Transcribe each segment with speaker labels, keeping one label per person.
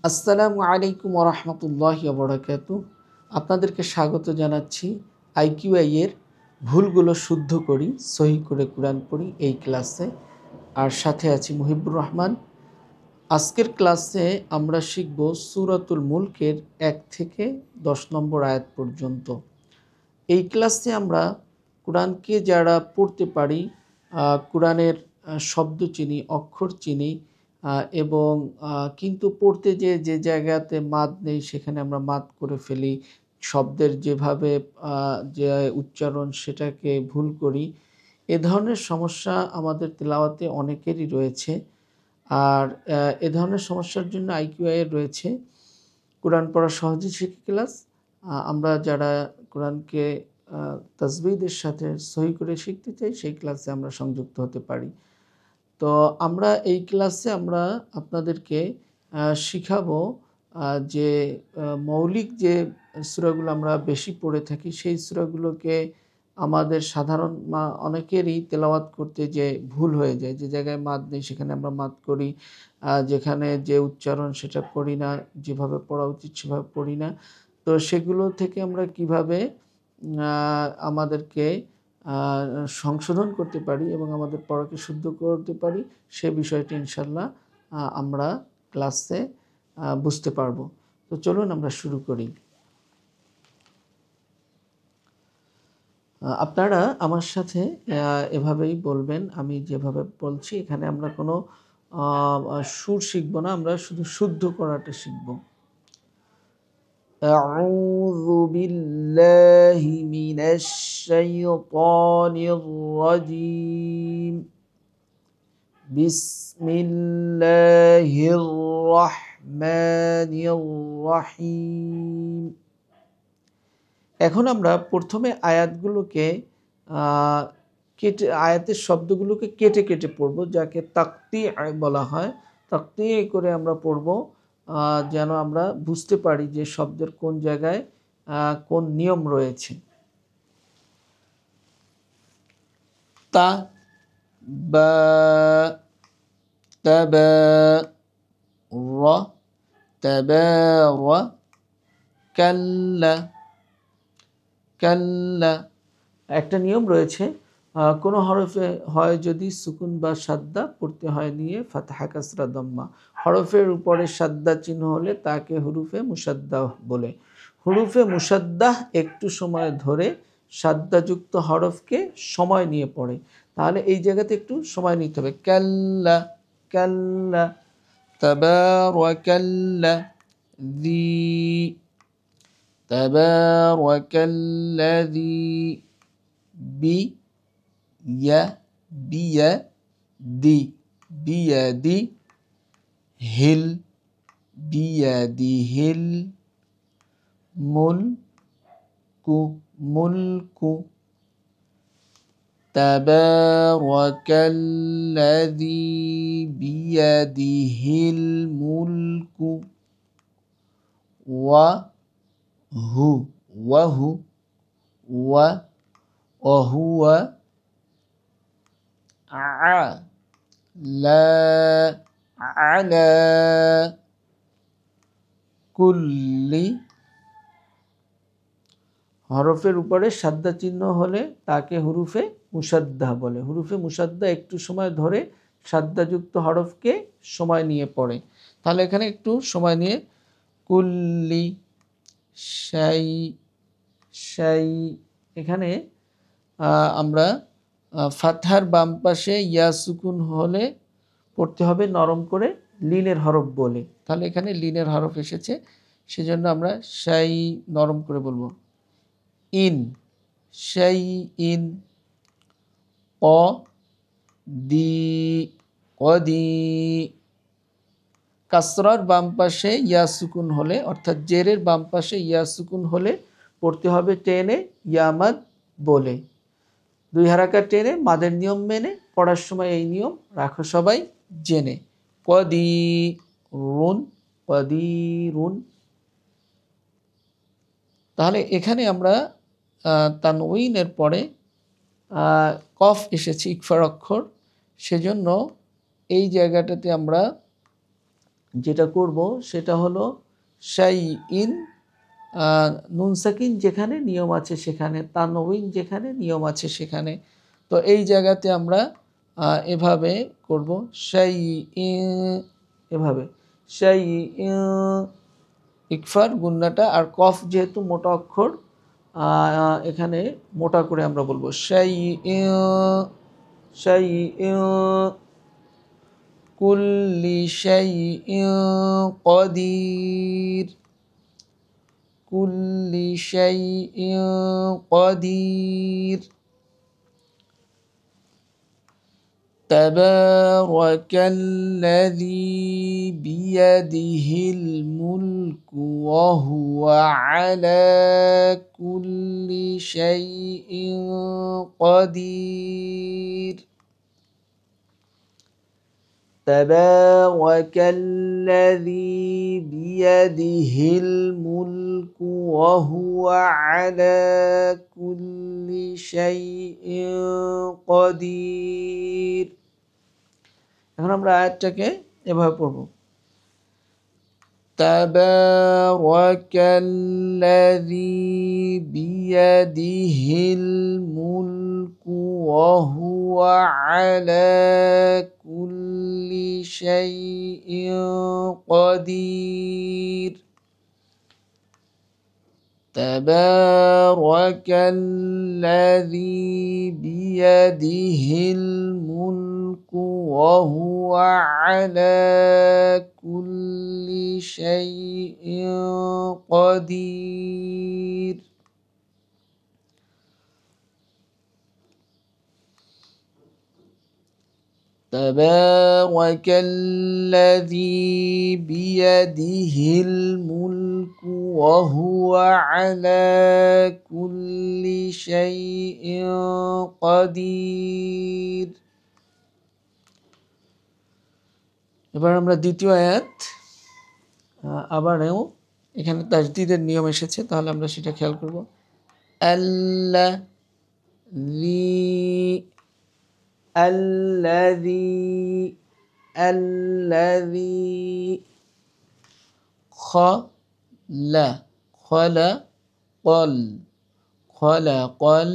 Speaker 1: আসসালামু আলাইকুম ওরহমতুল্লাহি ওবরাকাতু। আপনাদেরকে স্বাগত জানাচ্ছি আইকিউআই এর ভুলগুলো শুদ্ধ করি, সহি করে কুরআন পড়ি এই ক্লাসে। আর সাথে আছি মুহিবুর রহমান। আজকের ক্লাসে আমরা শিখব সূরাতুল মুলকের 1 থেকে 10 নম্বর আয়াত পর্যন্ত। এই ক্লাসে আমরা কোরআনকে যারা পড়তে পারি, কোরআনের শব্দ চিনি, অক্ষর চিনি, এবং কিন্তু পড়তে যে জায়গাতে মাদ নেই সেখানে আমরা মাদ করে ফেলি, শব্দের যেভাবে যে উচ্চারণ সেটাকে ভুল করি। এ ধরনের সমস্যা আমাদের তেলাওয়াতে অনেকেরই রয়েছে। আর এ ধরনের সমস্যার জন্য আইকিউআই এর রয়েছে কোরআন পড়া সহজে শিখি ক্লাস। আমরা যারা কোরআনকে তাজবিদের সাথে সহি করে শিখতে চাই সেই ক্লাসে আমরা সংযুক্ত হতে পারি। তো আমরা এই ক্লাসে আমরা আপনাদেরকে শিখাবো যে মৌলিক যে সূরাগুলো আমরা বেশি পড়ে থাকি সেই সূরাগুলোকে আমাদের সাধারণ অনেকেরই তেলাওয়াত করতে যে ভুল হয়ে যায়, যে জায়গায় মাদ নেই সেখানে আমরা মাদ করি, যেখানে যে উচ্চারণ সেটা পড়ি না, যেভাবে পড়া উচিত সেভাবে পড়ি না। তো সেগুলো থেকে আমরা কিভাবে আমাদেরকে সংশোধন করতে পারি এবং আমাদের পড়াকে শুদ্ধ করতে পারি সে বিষয়টি ইনশাল্লাহ আমরা ক্লাসে বুঝতে পারবো। তো চলুন আমরা শুরু করি। আপনারা আমার সাথে এভাবেই বলবেন, আমি যেভাবে বলছি। এখানে আমরা কোনো সুর শিখব না, আমরা শুধু শুদ্ধ করাটা শিখব। أعوذ بالله من الشيطان الرجيم بسم الله الرحمن الرحيم। এখন আমরা প্রথমে আয়াতগুলোকে কেটে, আয়াতের শব্দগুলোকে কেটে কেটে পড়ব, যাকে তাকতি বলা হয়। তাকতি করে আমরা পড়ব যেন আমরা বুঝতে পারি যে শব্দের কোন জায়গায় কোন নিয়ম রয়েছে। তা বা তাবা র তাবারা কাল্লা কাল্লা। একটা নিয়ম রয়েছে, কোনো হরফে হয় যদি সুকুন বা সাদ্দা, পড়তে হয় নিয়ে ফাতহা কাসরা দম্মা। হরফের উপরে সাদ্দা চিহ্ন হলে তাকে হুরুফে মুসাদ্দাহ বলে। হুরুফে মুসাদ্দাহ একটু সময় ধরে সাদ্দাযুক্ত হরফকে সময় নিয়ে পড়ে, তাহলে এই জায়গাতে একটু সময় নিতে হবে। কাল্লা কাল্লা তাবারাকাল্লাযী তাবারাকাল্লাযী বিয়াদিহিল বিয়াদিহিল মুলকু তাবারাকাল্লাযী বিয়াদিহিল মুলকু ওয়াহুয়া আলা কুল্লি। হরফের উপরে সাদ্দা চিহ্ন হলে তাকে হুরুফে মুসাদ্দা বলে। হুরুফে মুসাদ্দা একটু সময় ধরে সাদ্দাযুক্ত হরফকে সময় নিয়ে পড়ে, তাহলে এখানে একটু সময় নিয়ে কুল্লি শাই শাই। এখানে আমরা ফাতহার বাম পাশে ইয়া সুকুন হলে পড়তে হবে নরম করে লিনের হরফ বলে, তাহলে এখানে লিনের হরফ এসেছে সেজন্য আমরা শাই নরম করে বলবো। In shy in কদি। কাসরার বাম পাশে ইয়া সুকুন হলে, অর্থাৎ জেরের বাম পাশে ইয়া সুকুন হলে পড়তে হবে টেনে ইয়ামাদ বলে। 2 হারাকাত টেনে মাদের নিয়ম মেনে পড়ার সময় এই নিয়ম রাখো সবাই জেনে। কদিরুন। তাহলে এখানে আমরা তানউইনের পরে কফ এসেছে ইকফার অক্ষর, সেজন্য এই জায়গাটাতে আমরা যেটা করব সেটা হলো শাইইন, নুন সাকিন যেখানে নিয়ম আছে সেখানে, তানউইন যেখানে নিয়ম আছে সেখানে। তো এই জায়গাতে আমরা এভাবে করব শাইইন, এভাবে শাইইন, ইকফার গুন্নাটা, আর কফ যেহেতু মোটা অক্ষর এখানে মোটা করে আমরা বলবো শাইইন, শাইইন, কুল্লি শাইইন কদির, কুল্লি শাইইন কদির। তাবারাকাল্লাযী বিয়াদিহিল মুলকু ওয়া হুয়া আলা কুল্লি শাইইন কদির। তাবারাকাল্লাযী বিয়াদিহিল মুলকু ওয়া হুয়া আলা কুল্লি শাইইন কদির। এখন আমরা আয়াতটাকে এভাবে পড়ব, তাবারাকাল্লাযী বিয়াদিহিল মুলকু ওয়া হুয়া আলা কুল্লি শাইইন কদির। তাবারাকাল্লাযী বিয়াদিহিল মুলকু ওয়া হুয়া আলা কুল্লি শাইইন কদির। তাবারাকাল্লাযী বিয়াদিহিল মুলকু ওয়া হুয়া আলা কুল্লি শাইইন কদির। এবার আমরা দ্বিতীয় আয়াত, আবারও এখানে তাজদীদের নিয়ম এসেছে, তাহলে আমরা সেটা খেয়াল করব। আল্লাযী খলাকাল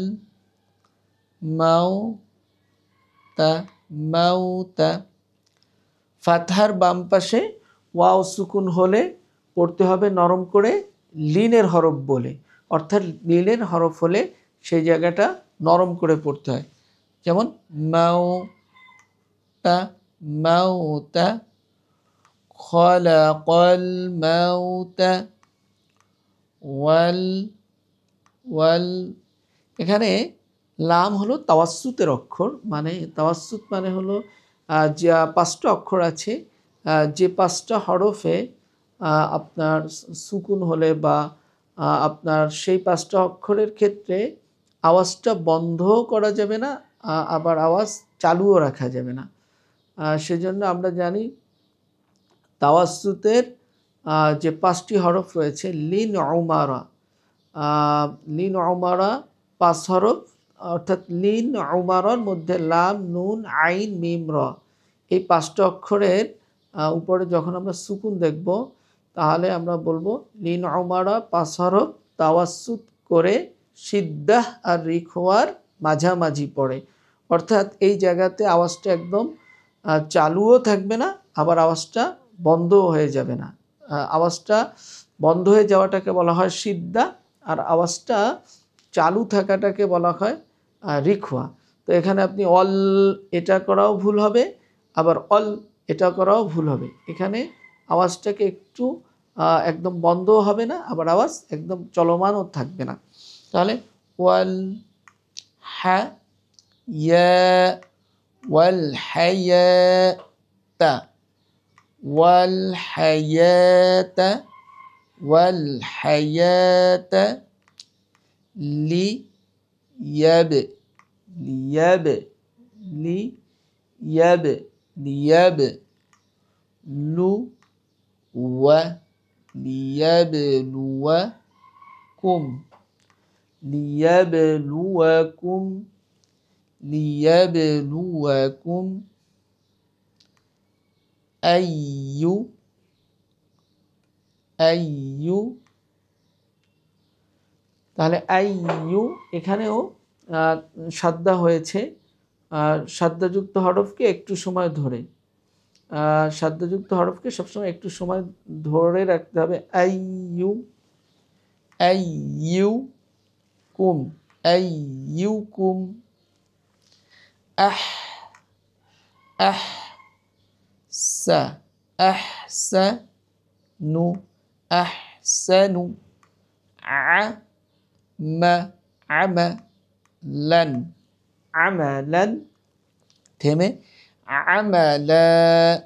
Speaker 1: মাউতা। ফাতহার বাম পাশে ওয়াও সুকুন হলে পড়তে হবে নরম করে লিনের হরফ বলে, অর্থাৎ লিনের হরফ হলে সেই জায়গাটা নরম করে পড়তে হয়। যেমন মাউতা, খলাকাল মাউতা, ওয়াল। এখানে লাম হলো তাওয়াসসুতের অক্ষর, মানে তাওয়াসসুত মানে হলো যে 5টা অক্ষর আছে, যে 5টা হরফে আপনার সুকুন হলে বা আপনার সেই 5টা অক্ষরের ক্ষেত্রে আওয়াজটা বন্ধও করা যাবে না, আবার আওয়াজ চালুও রাখা যাবে না। সেজন্য আমরা জানি তাওয়াসসুতের যে 5টি হরফ রয়েছে, লিন উমারা, লিন উমারা 5 হরফ, অর্থাৎ লিন উমারার মধ্যে লাম, নুন, আইন, মিম, র, এই 5টা অক্ষরের উপরে যখন আমরা সুকুন দেখব তাহলে আমরা বলবো লিন উমারা 5 হরফ তাওয়াসসুত করে সিদ্দাহ আর রিখওয়ার মাঝামাঝি পড়ে, অর্থাৎ এই জায়গাতে আওয়াজটা একদম চালুও থাকবে না, আবার আওয়াজটা বন্ধও হয়ে যাবে না। আওয়াজটা বন্ধ হয়ে যাওয়াটাকে বলা হয় সিদ্দা, আর আওয়াজটা চালু থাকাটাকে বলা হয় রিখওয়া। তো এখানে আপনি অল এটা করাও ভুল হবে, আবার অল এটা করাও ভুল হবে। এখানে আওয়াজটাকে একটু একদম বন্ধও হবে না, আবার আওয়াজ একদম চলমানও থাকবে না। তাহলে ওয়াল হায়াতা, والحياة ليبلوكم আইয়ু, তাহলে আইয়ু এখানেও সাদ্দা হয়েছে। সাদ্দাযুক্ত হরফকে একটু সময় ধরে, সাদ্দাযুক্ত হরফকে সবসময় একটু সময় ধরে রাখতে হবে। আইয়ু, আইয়ু কুম, আইয়ু কুম। আহ, আহ সা, আহসা নু, আহসানু। আ মা, আমা লান, আমালান। থেমে আমালা।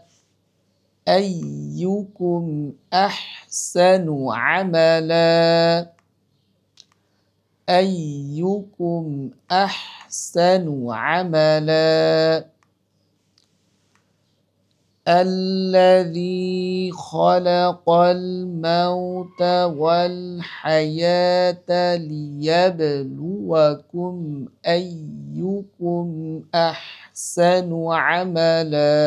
Speaker 1: আইয়ুকুম আহসানু আমালা, আইয়ুকুম আহসানু আমালা। الذي خلق الموت والحياة ليبلوكم أيكم أحسن عملا.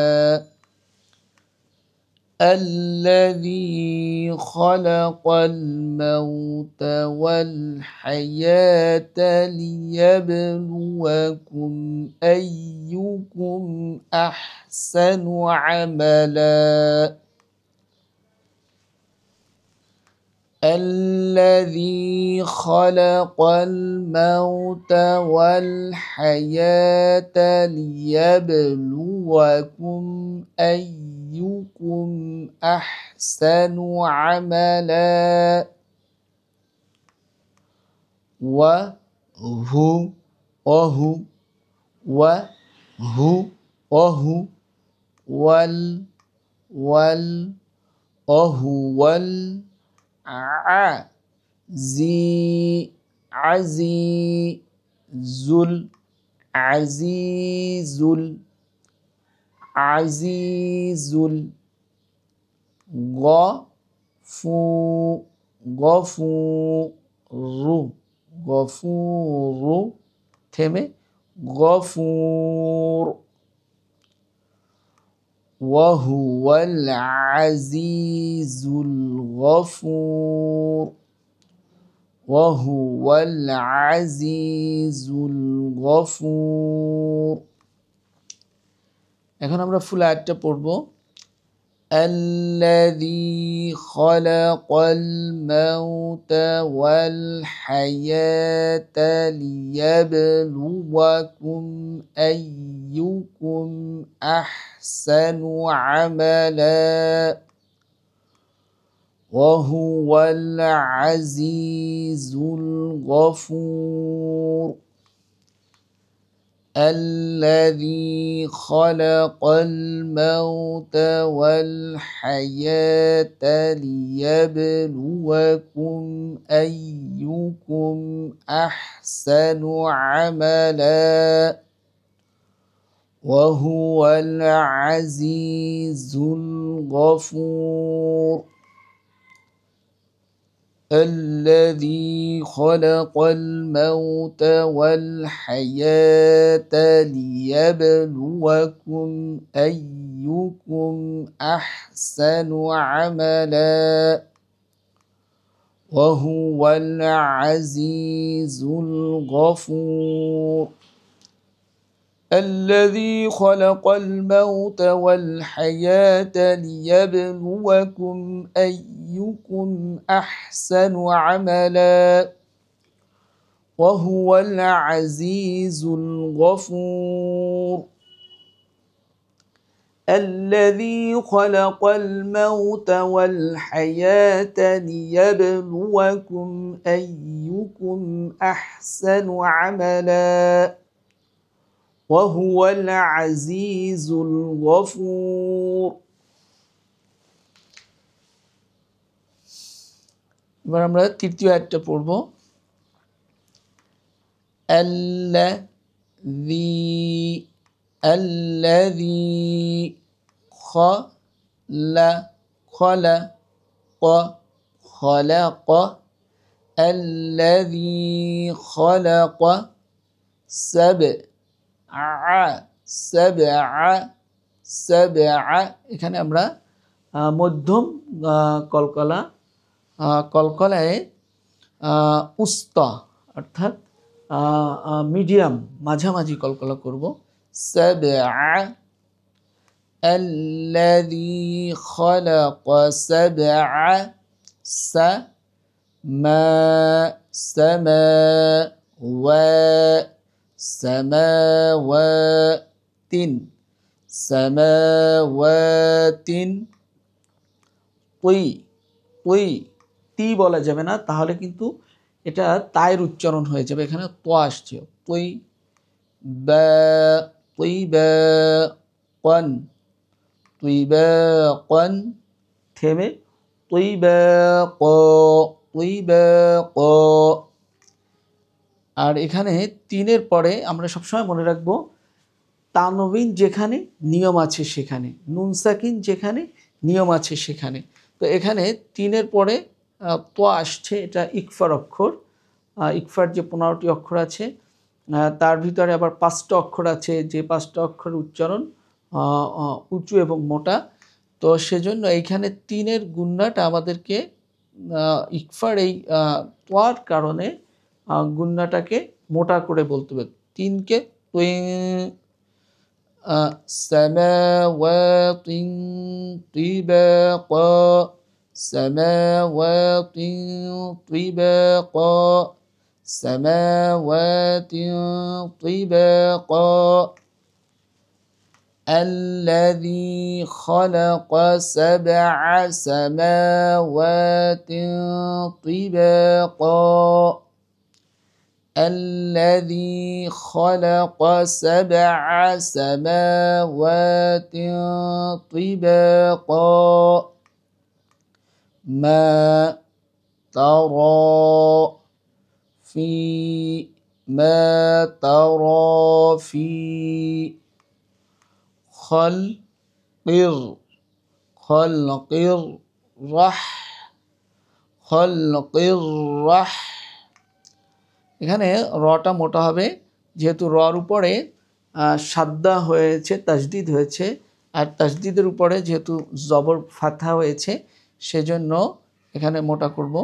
Speaker 1: الذي خلق الموت والحياة ليبلوكم أيكم أحسن عملا. الذي خلق الموت والحياة ليبلوكم أيكم أحسن عملا. وهو وهو وهو وهو وهو عزيز عزيز عزيز. غفور غفور থেমে غفور. وهو العزيز الغفور. وهو العزيز الغفور. এখন আমরা ফুল আয়াতটা পড়ব। الذي خلق الموت والحياة ليبلوكم أيكم أحسن عملا. وهو العزيز الغفور. الذي خلق الموت والحياة ليبلوكم أيكم أحسن عملا. وهو العزيز الغفور. الذي خلق الموت والحياة ليبلوكم أيكم أحسن عملا. وهو العزيز الغفور. الذي خلق الموت والحياة ليبلوكم أيكم أحسن عملا. وهو العزيز الغفور. الذي خلق الموت والحياة ليبلوكم أيكم أحسن عملا. وهو العزيز الغفور. এবার আমরা তৃতীয় আয়াতটা পড়ব। الذي خلق الذي خلق سبع. এখানে আমরা মধ্যম কলকলা কলকলায় উস্তা অর্থাৎ মিডিয়াম মাঝামাঝি কলকলা করব। সাবআ আল্লাযী খালাকা সাবআ সা মা সামা ওয়া সামাওয়াতিন সামাওয়াতিন তুই তুই তি বলা যাবে না, তাহলে কিন্তু এটা তায়ের উচ্চারণ হয়ে যাবে। এখানে তো আসছে তুই বা তুই বা কন তুই বা কন থেমে তুই বা ক তুই বা ক। আর এখানে তিনের পরে আমরা সবসময় মনে রাখবো তানবিন যেখানে নিয়ম আছে সেখানে, নুন সাকিন যেখানে নিয়ম আছে সেখানে। তো এখানে তিনের পরে তো আসছে, এটা ইকফার অক্ষর। ইকফার যে 15টি অক্ষর আছে তার ভিতরে আবার 5টা অক্ষর আছে, যে 5টা অক্ষর উচ্চারণ উঁচু এবং মোটা। তো সেজন্য এইখানে তিনের গুন্নাটা আমাদেরকে ইকফার এই তোয়ার কারণে গুন্নাটাকে মোটা করে বলতে হবে। তিনকে তুই সামাওয়াতিন তিবাকা সামাওয়াতিন তিবাকা সামাওয়াতিন তিবাকা الذي خلق 7 سماوات طباقا الذي خلق 7 سماوات طباقا ما ترى في ما ترى في খলকির রাহ খলকির রাহ। এখানে রটা মোটা হবে, যেহেতু রর উপরে সাদ্দা হয়েছে, তাজদিদ হয়েছে, আর তাজদিদের উপরে যেহেতু জবর ফাথা হয়েছে সেজন্য এখানে মোটা করব।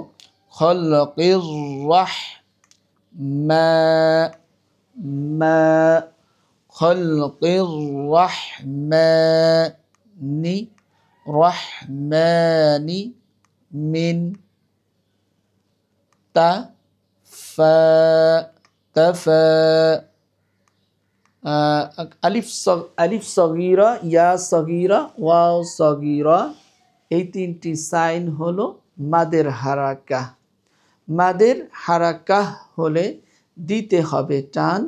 Speaker 1: খলকির রাহ মা মা খলকির রাহমানি রাহমানি মিন তাফা তাফা আলিফ সগীরা, ইয়া সগীরা, ওয়াও সগীরা, এই তিনটি সাইন হলো মাদের হারাকা। মাদের হারাকা হলে দিতে হবে টান।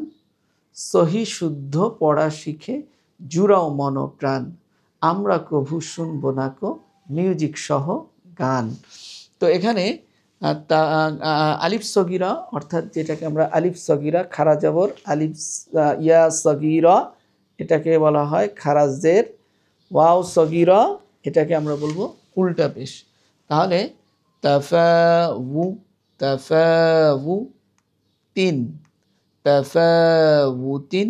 Speaker 1: সহি শুদ্ধ পড়া শিখে জুড়াও মনপ্রাণ, আমরা কভু শুনবো না কো মিউজিক সহ গান। তো এখানে আলিফ সগীরা অর্থাৎ যেটাকে আমরা আলিফ সগীরা খারা জবর আলিফ ইয়া সগীরা এটাকে বলা হয় খারা জের। ওয়াও সগীরা এটাকে আমরা বলবো উল্টা পেশ। তাহলে তাফাউ তাফাউ তিন তাফাউতিন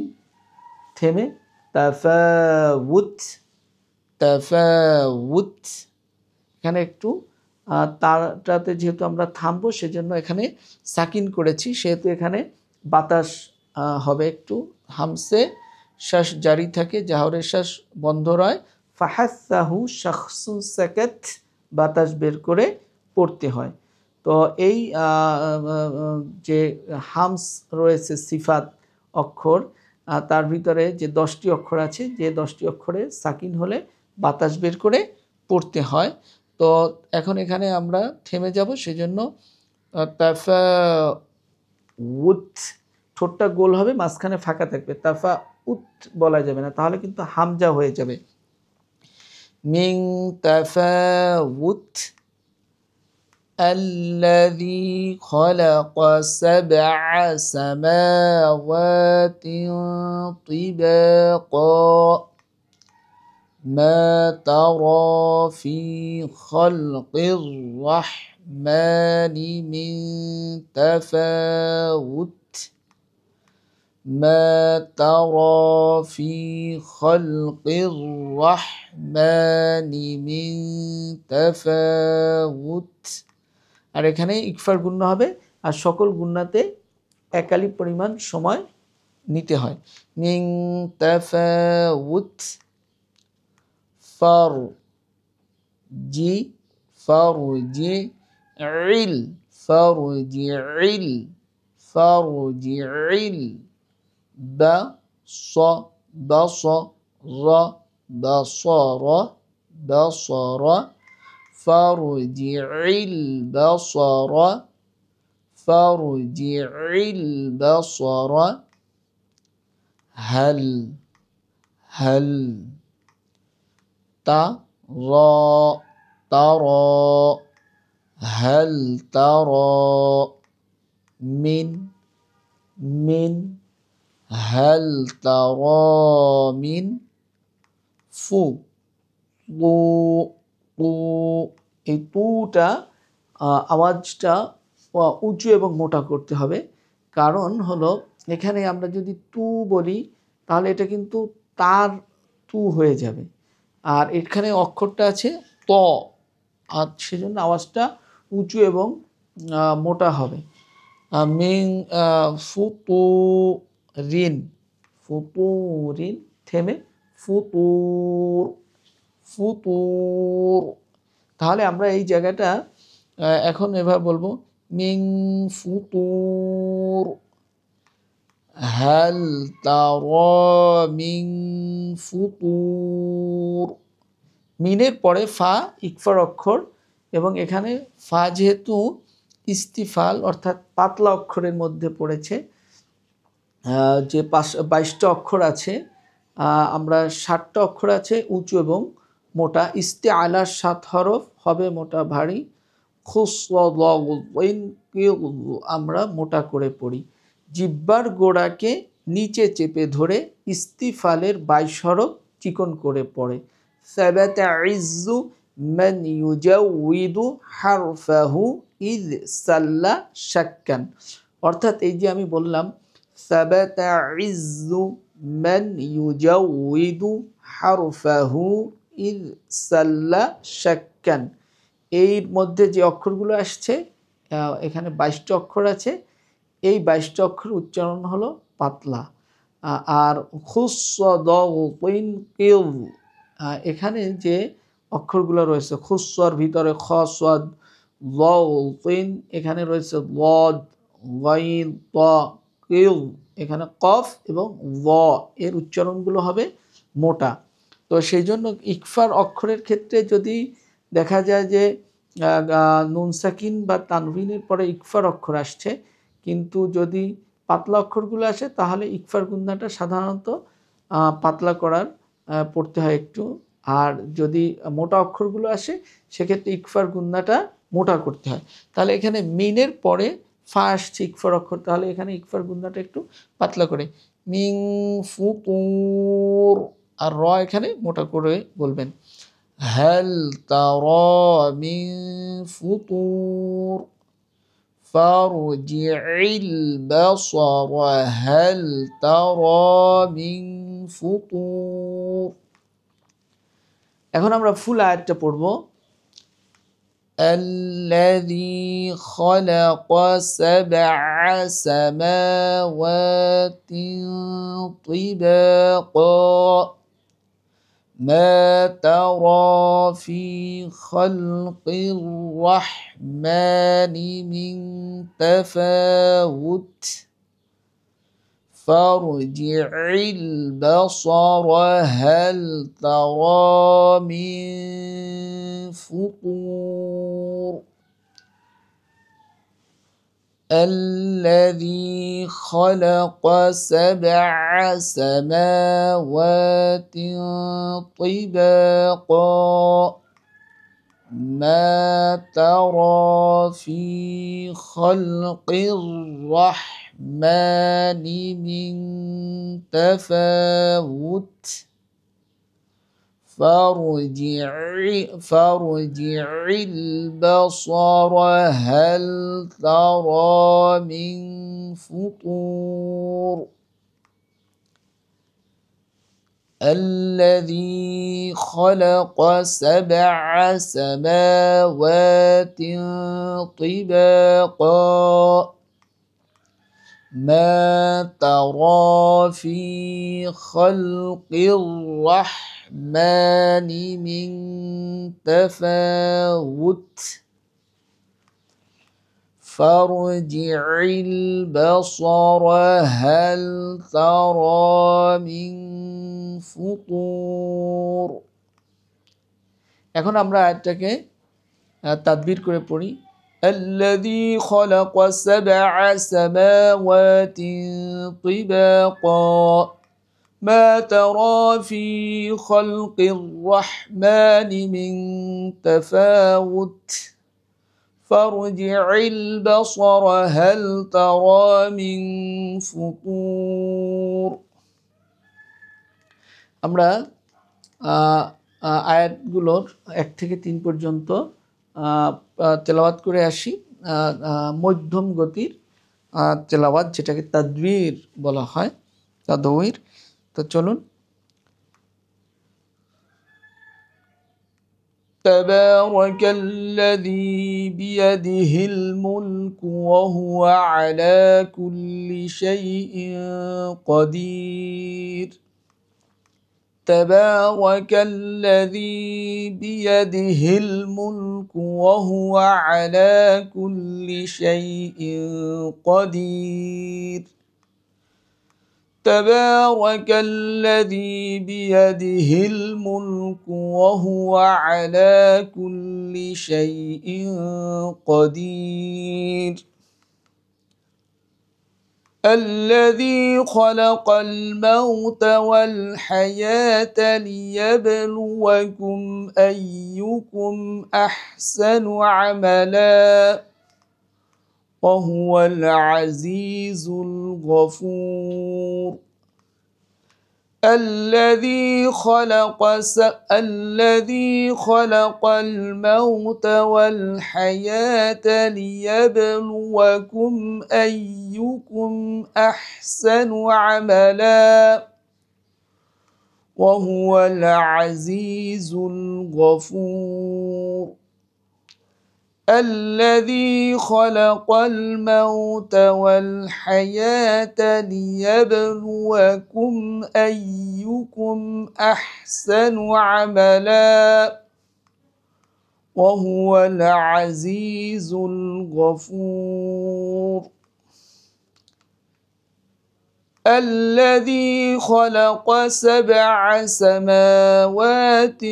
Speaker 1: থেমে তাফাউত তাফাউত। এখানে একটু তারটাতে যেহেতু আমরা থামবো সেজন্য এখানে সাকিন করেছি, সেহেতু এখানে বাতাস হবে একটু। হামসে শ্বাস জারি থাকে, জাহরের শ্বাস বন্ধ রয়। ফাহাসাহু শাখসুন সাকাত, বাতাস বের করে পড়তে হয়। তো এই যে হামস রয়েছে সিফাত অক্ষর, তার ভিতরে যে 10টি অক্ষর আছে, যে 10টি অক্ষরে সাকিন হলে বাতাস বের করে পড়তে হয়। তো এখন এখানে আমরা থেমে যাব, সেজন্য তাফা উত, ঠোঁটটা গোল হবে, মাঝখানে ফাঁকা থাকবে। তাফা উত বলা যাবে না, তাহলে কিন্তু হামজা হয়ে যাবে। মিং তাফা উত الذي خلق 7 سماوات طباقا ما ترى في خلق الرحمن من تفاوت ما ترى في خلق الرحمن من تفاوت আর এখানে ইকফার গুণনা হবে, আর সকল গুণনাতে একালি পরিমাণ সময় নিতে হয়। মিন তাফাউত ফারজি ফারজি ইল ফারজিইল ফারজিইল বাস বাসরা বাসরা বাসরা ফারজিইল বাসরা ফারজিইল বাসরা হাল হাল তারা হাল তারা মিন হাল তারা মিন তু এই তুটা আওয়াজটা উঁচু এবং মোটা করতে হবে। কারণ হলো এখানে আমরা যদি তু বলি তাহলে এটা কিন্তু তার তু হয়ে যাবে, আর এখানে অক্ষরটা আছে ত, আর সেজন্য আওয়াজটা উঁচু এবং মোটা হবে। মিন ফুতুরিন ফুতুরিন থেমে ফুতুর ফুতুর। তাহলে আমরা এই জায়গাটা এখন এভাবে বলবো মিন ফুতুর হাল তারা মিন ফুতুর। মিনের পরে ফা ইকফার অক্ষর, এবং এখানে ফা যেহেতু ইস্তিফাল অর্থাৎ পাতলা অক্ষরের মধ্যে পড়েছে, যে 22টা অক্ষর আছে, আমরা 60টা অক্ষর আছে উঁচু এবং মোটা। ইস্তেআলার 7 হরফ হবে মোটা ভারী। আমরা মোটা করে পড়ি। জিব্বার গোড়াকে নিচে চেপে ধরে ইস্তিফালের 22 হরফ চিকন করে পড়ে। সাবাতাইজ্জু মান ইউজাউইদু হারফাহু ইয সাল্লা শাক্কান। অর্থাৎ এই যে আমি বললাম সাবাতাইজ্জু মান ইউজাউইদু হারফাহু ইয সাল্লা শাক্কান, এর মধ্যে যে অক্ষরগুলো আসছে, এখানে 22টা অক্ষর আছে, এই 22টা অক্ষর উচ্চারণ হলো পাতলা। আর এখানে যে অক্ষরগুলো রয়েছে খুসর ভিতরে খ সদ তিন, এখানে রয়েছে লদ গাইন ত কিল, এখানে কফ এবং ল এর উচ্চারণগুলো হবে মোটা। তো সেই জন্য ইকফার অক্ষরের ক্ষেত্রে যদি দেখা যায় যে নুন সাকিন বা তানভিনের পরে ইকফার অক্ষর আসছে, কিন্তু যদি পাতলা অক্ষরগুলো আসে তাহলে ইকফার গুণনাটা সাধারণত পাতলা করার পড়তে হয় একটু। আর যদি মোটা অক্ষরগুলো আসে সেক্ষেত্রে ইকফার গুণনাটা মোটা করতে হয়। তাহলে এখানে মিনের পরে ফা আসছে ইকফার অক্ষর, তাহলে এখানে ইকফার গুণনাটা একটু পাতলা করে মিন ফুতুর, আর র এখানে মোটা করে বলবেন। হাল তারা মিন ফুতুর ফারজিইল বাসরা হাল তারা মিন ফুতুর। এখন আমরা ফুল আয়াতটা পড়ব। الذي خلق سبع سماوات طباقا ما ترى في خلق الرحمن من تفاوت فارجع البصر هل ترى من فطور الذي خلق سبع سماوات طباقا ما ترى في خلق الرحمن من تفاوت فارجع البصر هل ترى من فطور الذي خلق سبع سماوات طباقا ما ترى في خلق الرحمن من تفاوت فارجع البصر هل ترى من ফুতুর। এখন আমরা আয়াতটাকে তাদবীর করে পড়ি। الذي خلق سبع سماوات طباقا ما ترى في خلق الرحمن من تفاوت فارجع البصر هل ترى من ফুতুর। আমরা আয়াতগুলোর 1 থেকে 3 পর্যন্ত তেলাওয়াত করে আসি। মধ্যম গতির তেলাওয়াত, যেটাকে তাদবীর বলা হয়, তাদবীর। তো চলুন। তাবারাকাল্লাযী বিয়াদিহিল মুলকু ওয়া হুয়া আলা কুল্লি শাইইন কাদির। تبارك الذي بيده الملك وهو على كل شيء قدير تبارك الذي بيده الملك وهو على كل شيء قدير الذي خلق الموت والحياة ليبلوكم أيكم أحسن عملا وهو العزيز الغفور الذي خلق الموت والحياة ليبلوكم أيكم أحسن عملا وهو العزيز الغفور الذي خلق الموت والحياة ليبلوكم أيكم أحسن عملا وهو العزيز الغفور الذي خلق سبع سماوات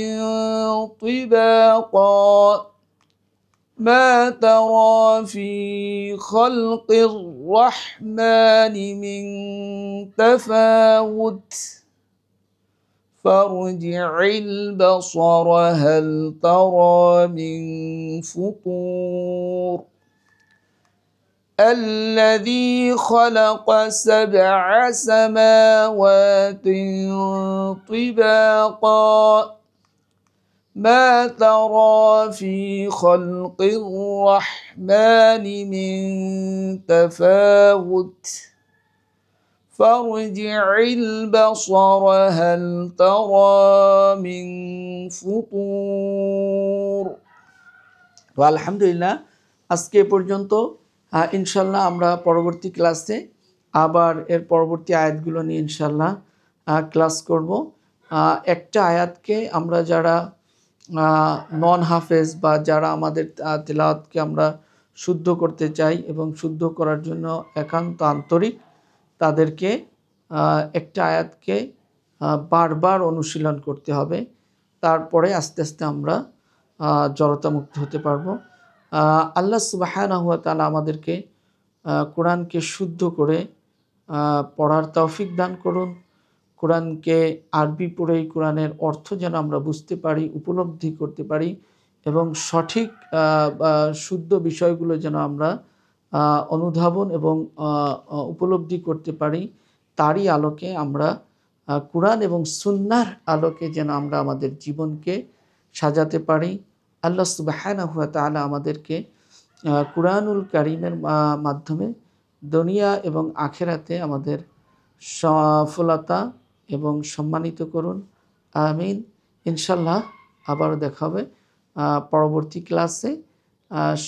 Speaker 1: طباقا ما ترى في خلق الرحمن من تفاوت فارجع البصر هل ترى من فطور الذي خلق سبع سماوات طباقا ما ترى في خلق الرحمن من تفاوت فارجع البصر هل ترى من فطور। আলহামদুলিল্লাহ, আজকে পর্যন্ত। ইনশাল্লাহ আমরা পরবর্তী ক্লাসে আবার এর পরবর্তী আয়াতগুলো নিয়ে ইনশাল্লাহ ক্লাস করব। একটা আয়াতকে আমরা যারা নন হাফেজ বা যারা আমাদের তেলাওয়াতকে আমরা শুদ্ধ করতে চাই এবং শুদ্ধ করার জন্য একান্ত আন্তরিক, তাদেরকে একটা আয়াতকে বারবার অনুশীলন করতে হবে। তারপরে আস্তে আস্তে আমরা জড়তামুক্ত হতে পারবো। আল্লাহ সুবহানাহু ওয়া তাআলা আমাদেরকে কোরআনকে শুদ্ধ করে পড়ার তৌফিক দান করুন। কোরআনকে আরবি পড়েই কোরআনের অর্থ যেন আমরা বুঝতে পারি, উপলব্ধি করতে পারি এবং সঠিক শুদ্ধ বিষয়গুলো যেন আমরা অনুধাবন এবং উপলব্ধি করতে পারি। তারই আলোকে আমরা কোরআন এবং সুন্নাহর আলোকে যেন আমরা আমাদের জীবনকে সাজাতে পারি। আল্লাহ সুবহানাহু ওয়া তাআলা আমাদেরকে কুরআনুল কারীমের মাধ্যমে দুনিয়া এবং আখিরাতে আমাদের সফলতা এবং সম্মানিত করুন। আমিন। ইনশাল্লাহ আবারও দেখা হবে পরবর্তী ক্লাসে।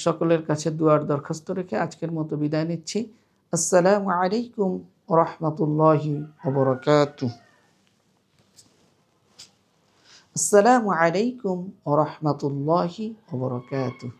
Speaker 1: সকলের কাছে দুয়ার দরখাস্ত রেখে আজকের মতো বিদায় নিচ্ছি। আসসালামু আলাইকুম ওয়া রাহমাতুল্লাহি ওয়া বারাকাতুহু। আসসালামু আলাইকুম ওয়া রাহমাতুল্লাহি ওয়া বারাকাতুহু।